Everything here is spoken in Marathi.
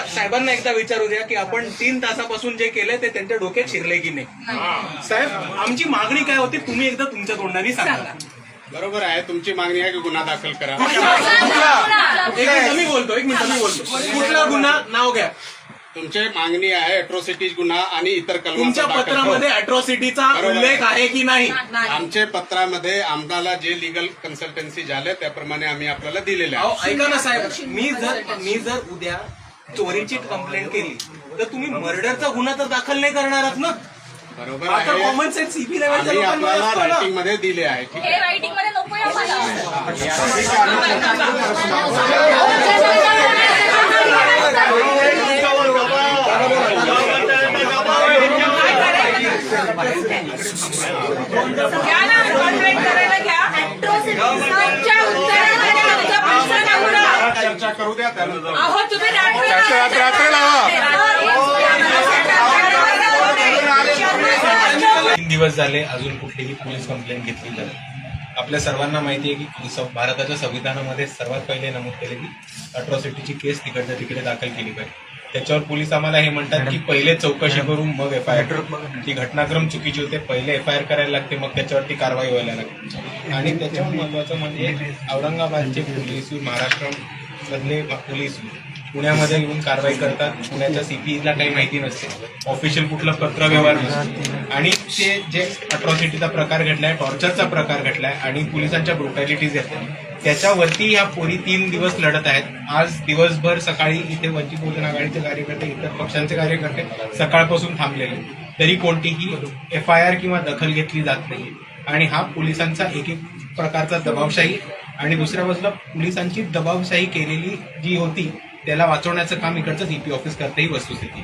साहेबांना एकदा विचारू द्या की आपण 3 तासापासून जे केलंय ते त्यांच्या डोक्यात शिरले की नाही. साहेब, आमची मागणी काय होती तुम्ही एकदा तुमच्या तोंडाने सांगा. बरोबर आहे, तुमची मागणी आहे की गुन्हा दाखल करा. मी बोलतो, एक मिनिट मी बोलतो. कुठला गुन्हा नाव घ्या. तुमची मागणी आहे अॅट्रॉसिटीज गुन्हा आणि इतर तुमच्या पत्रामध्ये अॅट्रॉसिटीचा उल्लेख आहे की नाही? आमच्या पत्रामध्ये आम्हाला जे लिगल कन्सल्टन्सी झाले त्याप्रमाणे आम्ही आपल्याला दिलेले आहे. ऐका ना साहेब, मी जर उद्या चोरीची कंप्लेंट केली तर तुम्ही मर्डरचा गुन्हा तर दाखल नाही करणार आहात ना? बरोबर आता आहे, कॉमन सेन्स सीबी लेवलच्या आम्ही लोकांना आपल्याला असतो ना. रायटिंग मध्ये दिले आहे. ठीक आहे, रायटिंग मध्ये नको आम्हाला. घ्या ना, कॉन्ट्रॅक्ट करायला घ्या. आमच्या उत्तरामध्ये आमचा प्रश्न नव्हता. चर्चा करू द्या त्यानंतर. अहो तुम्ही रात्री लावा. 3 दिवस झाले अजून कुठलीही पोलीस कंप्लेंट घेतली नाही. आपल्या सर्वांना माहिती आहे की भारताच्या संविधानामध्ये सर्वात पहिले नमूद केले की अट्रॉसिटीची केस तिकडच्या तिकडे दाखल केली पाहिजे. त्याच्यावर पोलीस आम्हाला हे म्हणतात की पहिले चौकशी करून मग एफआयआर. ती घटनाक्रम चुकीची होते. पहिले एफआयआर करायला लागते, मग त्याच्यावरती कारवाई व्हायला लागते. आणि त्याच्यावर महत्वाचं म्हणजे औरंगाबादचे पोलीस, महाराष्ट्र मधले पोलीस पुण्यामध्ये येऊन कारवाई करतात. पुण्याच्या सीपीला काही माहिती नसते, ऑफिशियल कुठलं पत्र व्यवहार नसतो. आणि ते जे अट्रॉसिटीचा प्रकार घडलाय, टॉर्चरचा प्रकार घडलाय आणि पोलिसांच्या ब्रुटॅलिटीज आहेत, त्याच्यावरती ह्या पोरी 3 दिवस लढत आहेत. आज दिवसभर सकाळी इथे वंचित बहुजन आघाडीचे कार्यकर्ते, इतर पक्षांचे कार्यकर्ते सकाळपासून थांबलेले, तरी कोणतीही एफआयआर किंवा दखल घेतली जात नाही. आणि हा पोलिसांचा एक प्रकारचा दबावशाही आणि दुसऱ्या बाजूला पोलिसांची दबावशाही केलेली जी होती त्याला वाचवण्याचं काम इकडचं सीपी ऑफिस करते ही वस्तुस्थिती.